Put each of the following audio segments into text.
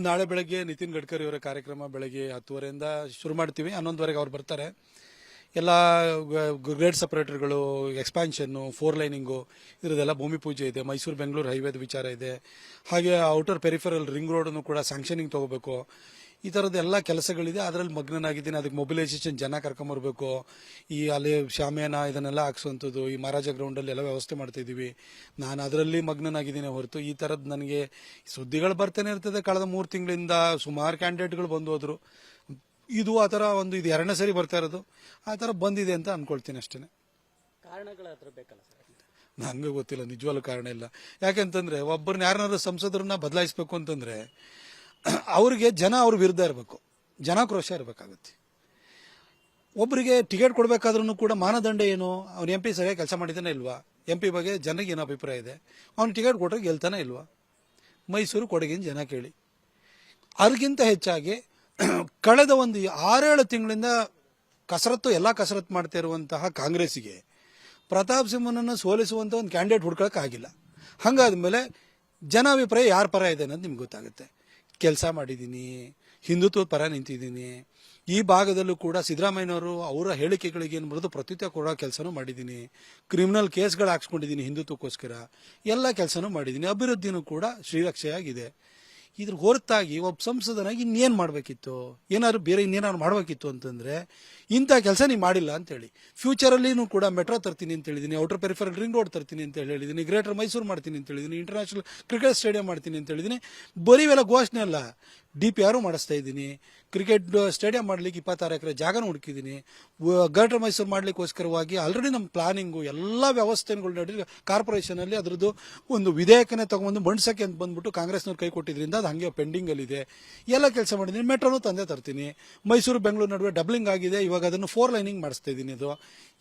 ನಾಳೆ ಬೆಳಗ್ಗೆ ನಿತಿನ್ ಗಡ್ಕರಿ ಅವರ ಕಾರ್ಯಕ್ರಮ ಬೆಳಗ್ಗೆ 10:30 ಶುರು ಮಾಡ್ತೀವಿ. 11:00 ಅವ್ರು ಬರ್ತಾರೆ. ಎಲ್ಲ ಗ್ರೇಡ್ ಸಪ್ರೇಟರ್ಗಳು, ಎಕ್ಸ್ಪಾನ್ಷನ್ನು, 4 ಲೈನಿಂಗು ಇದರದೆಲ್ಲ ಭೂಮಿ ಪೂಜೆ ಇದೆ. ಮೈಸೂರು ಬೆಂಗಳೂರು ಹೈವೇದ ವಿಚಾರ ಇದೆ. ಹಾಗೆ ಔಟರ್ ಪೆರಿಫೆರಲ್ ರಿಂಗ್ ರೋಡನ್ನು ಕೂಡ ಸ್ಯಾಂಕ್ಷನಿಂಗ್ ತೊಗೋಬೇಕು. ಈ ಥರದ್ದೆಲ್ಲ ಕೆಲಸಗಳಿದೆ. ಅದರಲ್ಲಿ ಮಗ್ನನಾಗಿದ್ದೀನಿ. ಅದಕ್ಕೆ ಮೊಬಿಲೈಸೇಷನ್ ಜನ ಕರ್ಕೊಂಬರ್ಬೇಕು. ಈ ಅಲ್ಲಿ ಶಾಮಿಯಾನ ಇದನ್ನೆಲ್ಲ ಹಾಕ್ಸುವಂಥದ್ದು, ಈ ಮಹಾರಾಜ ಗ್ರೌಂಡಲ್ಲಿ ಎಲ್ಲ ವ್ಯವಸ್ಥೆ ಮಾಡ್ತಾಯಿದ್ದೀವಿ. ನಾನು ಅದರಲ್ಲಿ ಮಗ್ನನಾಗಿದ್ದೀನಿ ಹೊರತು ಈ ಥರದ್ದು ನನಗೆ ಸುದ್ದಿಗಳು ಬರ್ತಾನೆ ಇರ್ತದೆ. ಕಳೆದ 3 ತಿಂಗಳಿಂದ ಸುಮಾರು ಕ್ಯಾಂಡಿಡೇಟ್ಗಳು ಬಂದು ಹೋದರು. ಇದು ಆ ಥರ ಇದು 2ನೇ ಸರಿ ಬರ್ತಾ ಇರೋದು. ಆ ಥರ ಬಂದಿದೆ ಅಂತ ಅಂದ್ಕೊಳ್ತೀನಿ ಅಷ್ಟೇ. ಕಾರಣಗಳು ಹತ್ರ ಬೇಕಲ್ಲ ಸರ್? ನನಗೆ ಗೊತ್ತಿಲ್ಲ, ನಿಜವಾಗ್ಲೂ ಕಾರಣ ಇಲ್ಲ. ಯಾಕೆಂತಂದರೆ ಒಬ್ಬರನ್ನ ಯಾರನ್ನಾದ್ರೂ ಸಂಸದರನ್ನ ಬದಲಾಯಿಸಬೇಕು ಅಂತಂದರೆ ಅವ್ರಿಗೆ ಜನ ಅವ್ರ ವಿರುದ್ಧ ಇರಬೇಕು, ಜನಾಕ್ರೋಶ ಇರಬೇಕಾಗುತ್ತೆ. ಒಬ್ಬರಿಗೆ ಟಿಕೆಟ್ ಕೊಡಬೇಕಾದ್ರೂ ಕೂಡ ಮಾನದಂಡ ಏನು? ಅವ್ನು MP ಸರಿಯಾಗಿ ಕೆಲಸ ಮಾಡಿದ್ದಾನೆ ಇಲ್ವಾ? MP ಬಗ್ಗೆ ಜನರಿಗೆ ಏನೋ ಅಭಿಪ್ರಾಯ ಇದೆ. ಅವ್ನು ಟಿಕೆಟ್ ಕೊಟ್ಟರೆ ಗೆಲ್ತಾನೆ ಇಲ್ವಾ? ಮೈಸೂರು ಕೊಡಗಿನ ಜನ ಕೇಳಿ. ಅದಕ್ಕಿಂತ ಹೆಚ್ಚಾಗಿ ಕಳೆದ 6-7 ತಿಂಗಳಿಂದ ಎಲ್ಲ ಕಸರತ್ತು ಮಾಡ್ತಾ ಇರುವಂತಹ ಕಾಂಗ್ರೆಸ್ಸಿಗೆ ಪ್ರತಾಪ್ ಸಿಂಹನನ್ನು ಸೋಲಿಸುವಂಥ ಒಂದು ಕ್ಯಾಂಡಿಡೇಟ್ ಹುಡ್ಕೊಳ್ಳೋಕ್ಕಾಗಿಲ್ಲ. ಹಾಗಾದ್ಮೇಲೆ ಜನಾಭಿಪ್ರಾಯ ಯಾರ ಪರ ಇದೆ ಅನ್ನೋದು ನಿಮ್ಗೆ ಗೊತ್ತಾಗುತ್ತೆ. ಕೆಲಸ ಮಾಡಿದ್ದೀನಿ, ಹಿಂದುತ್ವದ ಪರ ನಿಂತಿದ್ದೀನಿ. ಈ ಭಾಗದಲ್ಲೂ ಕೂಡ ಸಿದ್ದರಾಮಯ್ಯನವರು ಅವರ ಹೇಳಿಕೆಗಳಿಗೆ ಏನು ಬರೋದು ಪ್ರತ್ಯುತ್ತರ ಕೊಡೋ ಕೆಲಸನೂ ಮಾಡಿದ್ದೀನಿ. ಕ್ರಿಮಿನಲ್ ಕೇಸ್ಗಳು ಹಾಕ್ಸ್ಕೊಂಡಿದ್ದೀನಿ ಹಿಂದುತ್ವಕ್ಕೋಸ್ಕರ. ಎಲ್ಲ ಕೆಲಸನೂ ಮಾಡಿದ್ದೀನಿ. ಅಭಿವೃದ್ಧಿನೂ ಕೂಡ ಶ್ರೀರಕ್ಷೆಯಾಗಿದೆ. ಇದ್ರ ಹೊರತಾಗಿ ಒಬ್ಬ ಸಂಸದನಾಗಿ ಇನ್ನೇನು ಮಾಡಬೇಕಿತ್ತು? ಏನಾದ್ರು ಬೇರೆ ಇನ್ನೇನಾದ್ರು ಮಾಡಬೇಕಿತ್ತು ಅಂತಂದರೆ ಇಂಥ ಕೆಲಸ ನೀವು ಮಾಡಿಲ್ಲ ಅಂತೇಳಿ. ಫ್ಯೂಚರಲ್ಲಿನೂ ಕೂಡ ಮೆಟ್ರೋ ತರ್ತೀನಿ ಅಂತ ಹೇಳಿದ್ದೀನಿ, ಔಟರ್ ಪೆರಿಫೆರಲ್ ರಿಂಗ್ ರೋಡ್ ತರ್ತೀನಿ ಅಂತ ಹೇಳಿದ್ದೀನಿ, ಗ್ರೇಟರ್ ಮೈಸೂರು ಮಾಡ್ತೀನಿ ಅಂತ ಹೇಳಿದ್ದೀನಿ, ಇಂಟರ್ನ್ಯಾಷನಲ್ ಕ್ರಿಕೆಟ್ ಸ್ಟೇಡಿಯಂ ಮಾಡ್ತೀನಿ ಅಂತ ಹೇಳಿದ್ದೀನಿ. ಬರೀ ಇವೆಲ್ಲ ಘೋಷಣೆ ಅಲ್ಲ, DPR ಮಾಡಿಸ್ತಾ ಇದ್ದೀನಿ. ಕ್ರಿಕೆಟ್ ಸ್ಟೇಡಿಯಂ ಮಾಡಲಿಕ್ಕೆ 26 ಎಕರೆ ಜಾಗನ ಹುಡುಕಿದ್ದೀನಿ. ಗ್ರೇಟರ್ ಮೈಸೂರು ಮಾಡಲಿಕ್ಕೋಸ್ಕರವಾಗಿ ಆಲ್ರೆಡಿ ನಮ್ಮ ಪ್ಲಾನಿಂಗು ಎಲ್ಲ ವ್ಯವಸ್ಥೆಗಳು ನಡೆದು ಕಾರ್ಪೊರೇಷನಲ್ಲಿ ಅದರದ್ದು ಒಂದು ವಿಧೇಯಕನೇ ತೊಗೊಂಡು ಮಂಡ್ಸಕ್ಕೆ ಅಂತ ಬಂದ್ಬಿಟ್ಟು ಕಾಂಗ್ರೆಸ್ನವ್ರು ಕೈ ಕೊಟ್ಟಿದ್ರಿಂದ ಅದು ಹಾಗೆ ಪೆಂಡಿಂಗಲ್ಲಿದೆ. ಎಲ್ಲ ಕೆಲಸ ಮಾಡಿದ್ದೀನಿ. ಮೆಟ್ರೋನು ತಂದೆ ತರ್ತೀನಿ. ಮೈಸೂರು ಬೆಂಗಳೂರು ನಡುವೆ ಡಬ್ಲಿಂಗ್ ಆಗಿದೆ, ಇವಾಗ ಅದನ್ನು 4 ಲೈನಿಂಗ್ ಮಾಡಿಸ್ತಾ ಇದ್ದೀನಿ.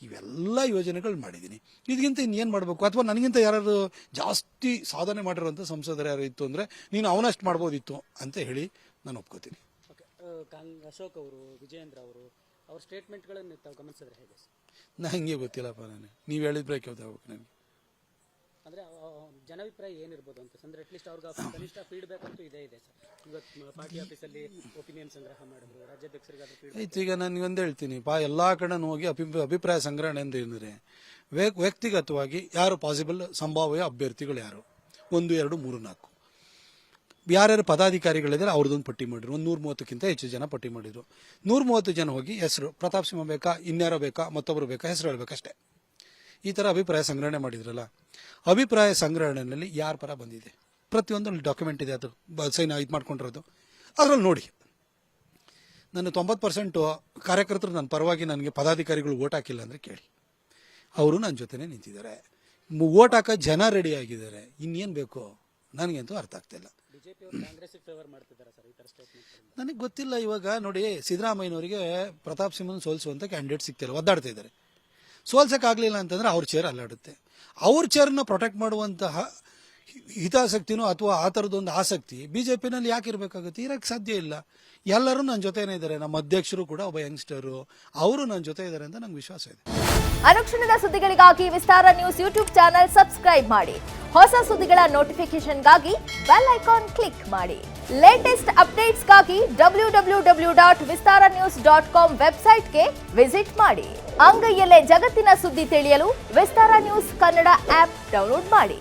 ಇವೆಲ್ಲ ಯೋಜನೆಗಳು ಮಾಡಿದ್ದೀನಿ. ಇದಕ್ಕಿಂತ ಇನ್ನೇನು ಮಾಡಬೇಕು? ಅಥವಾ ನನಗಿಂತ ಯಾರು ಜಾಸ್ತಿ ಸಾಧನೆ ಮಾಡಿರೋಂಥ ಸಂಸದರು ಯಾರು ಇತ್ತು ಅಂದರೆ ನೀನು ಅವನಷ್ಟು ಮಾಡ್ಬೋದಿತ್ತು ಅಂತ ಹೇಳಿ ನಾನು ಒಪ್ಕೋತೀನಿ. ಅಶೋಕ್ ಅವರು, ವಿಜಯೇಂದ್ರ ಅವರು, ಅವ್ರ ಸ್ಟೇಟ್ಮೆಂಟ್ಗಳನ್ನು ತಾವು ಗಮನಿಸಿದ್ರೆ ಹೇಗೆ? ನನಗೆ ಗೊತ್ತಿಲ್ಲಪ್ಪ. ನೀವು ಹೇಳಿದ್ರೆ ಕೇಳ್ತಾಗಬೇಕು. ನನಗೆ ಅಂದರೆ ಜನಾಭಿಪ್ರಾಯ ಏನಿರ್ಬೋದು ಅಂತ ಅಂದರೆ ಅಟ್ಲೀಸ್ಟ್ ಅವ್ರಿಗೆ ಕನಿಷ್ಠ ಫೀಡ್ಬ್ಯಾಕ್ ಅಂತೂ ಇದೆ ಸರ್. ಇವತ್ತು ಪಾರ್ಟಿ ಆಫೀಸಲ್ಲಿ ಒಪಿನಿಯನ್ ಸಂಗ್ರಹ ಮಾಡಿದ್ರು, ರಾಜ್ಯಾಧ್ಯಕ್ಷರಿಗೆ ಈಗ ನಾನು ಒಂದು ಹೇಳ್ತೀನಿ ಎಲ್ಲ ಕಡೆ ಹೋಗಿ ಅಭಿಪ್ರಾಯ ಸಂಗ್ರಹಣೆ ಅಂದರೆ ವ್ಯಕ್ತಿಗತವಾಗಿ ಯಾರು ಪಾಸಿಬಲ್ ಸಂಭಾವ್ಯ ಅಭ್ಯರ್ಥಿಗಳು ಯಾರು 1, 2, 3, 4 ಯಾರ್ಯಾರು ಪದಾಧಿಕಾರಿಗಳಿದ್ದಾರೆ ಅವ್ರದ್ದೊಂದು ಪಟ್ಟಿ ಮಾಡಿದ್ರು. 130ಕ್ಕಿಂತ ಹೆಚ್ಚು ಜನ ಪಟ್ಟಿ ಮಾಡಿದ್ರು. 130 ಜನ ಹೋಗಿ ಹೆಸರು ಪ್ರತಾಪ್ ಸಿಂಹ ಬೇಕಾ, ಇನ್ಯಾರೋ ಬೇಕಾ, ಮತ್ತೊಬ್ಬರು ಬೇಕಾ, ಹೆಸರು ಹೇಳ್ಬೇಕಷ್ಟೇ. ಈ ಥರ ಅಭಿಪ್ರಾಯ ಸಂಗ್ರಹಣೆ ಮಾಡಿದ್ರಲ್ಲ. ಅಭಿಪ್ರಾಯ ಸಂಗ್ರಹಣೆಯಲ್ಲಿ ಯಾರ ಪರ ಬಂದಿದೆ ಪ್ರತಿಯೊಂದು ಡಾಕ್ಯುಮೆಂಟ್ ಇದೆ. ಅದು ಸೈನ್ ಮಾಡ್ಕೊಂಡಿರೋದು ಅದರಲ್ಲಿ ನೋಡಿ. ನಾನು 90% ಕಾರ್ಯಕರ್ತರು ನನ್ನ ಪರವಾಗಿ ನನಗೆ ಪದಾಧಿಕಾರಿಗಳು ಓಟ್ ಹಾಕಿಲ್ಲ ಅಂದರೆ ಕೇಳಿ. ಅವರು ನನ್ನ ಜೊತೆನೇ ನಿಂತಿದ್ದಾರೆ. ಓಟ್ ಹಾಕೋ ಜನ ರೆಡಿ ಆಗಿದ್ದಾರೆ. ಇನ್ನೇನು ಬೇಕು ನನಗಂತೂ ಅರ್ಥ ಆಗ್ತಿಲ್ಲ. ನನಗೆ ಗೊತ್ತಿಲ್ಲ. ಇವಾಗ ನೋಡಿ, ಸಿದ್ದರಾಮಯ್ಯನವರಿಗೆ ಪ್ರತಾಪ್ ಸಿಂಹನ್ ಸೋಲಿಸುವಂಥ ಕ್ಯಾಂಡಿಡೇಟ್ ಸಿಗ್ತಿಲ್ಲ, ಒದ್ದಾಡ್ತಾ ಇದ್ದಾರೆ. ಸೋಲ್ಸೋಕ್ಕಾಗಲಿಲ್ಲ ಅಂತಂದರೆ ಅವ್ರ ಚೇರ್ ಅಲ್ಲಾಡುತ್ತೆ. ಅವ್ರ ಚೇರನ್ನ ಪ್ರೊಟೆಕ್ಟ್ ಮಾಡುವಂತಹ ಹಿತಾಸಕ್ತಿನೋ ಅಥವಾ ಆ ಥರದೊಂದು ಆಸಕ್ತಿ BJPನಲ್ಲಿ ಯಾಕೆ ಇರಬೇಕಾಗುತ್ತೆ? ಇರೋಕ್ಕೆ ಸಾಧ್ಯ ಇಲ್ಲ. ಎಲ್ಲರೂ ನನ್ನ ಜೊತೆನೇ ಇದ್ದಾರೆ. ನಮ್ಮ ಅಧ್ಯಕ್ಷರು ಕೂಡ ಒಬ್ಬ ಯಂಗ್ಸ್ಟರು, ಅವರು ನನ್ನ ಜೊತೆ ಇದ್ದಾರೆ ಅಂತ ನಂಗೆ ವಿಶ್ವಾಸ ಇದೆ. ಅನುಕ್ಷಣದ ಸುದ್ದಿಗಳಿಗಾಗಿ ವಿಸ್ತಾರ ನ್ಯೂಸ್ ಯೂಟ್ಯೂಬ್ ಚಾನೆಲ್ ಸಬ್ಸ್ಕ್ರೈಬ್ ಮಾಡಿ. ಹೊಸ ಸುದ್ದಿಗಳ ನೋಟಿಫಿಕೇಶನ್ಗಾಗಿ ಬೆಲ್ ಐಕಾನ್ ಕ್ಲಿಕ್ ಮಾಡಿ. ಲೇಟೆಸ್ಟ್ ಅಪ್ಡೇಟ್ಸ್ಗಾಗಿ www.vistaranews.com ವೆಬ್ಸೈಟ್ಗೆ ವಿಸಿಟ್ ಮಾಡಿ. ಅಂಗೈಯಲ್ಲೇ ಜಗತ್ತಿನ ಸುದ್ದಿ ತಿಳಿಯಲು ವಿಸ್ತಾರ ನ್ಯೂಸ್ ಕನ್ನಡ ಆಪ್ ಡೌನ್ಲೋಡ್ ಮಾಡಿ.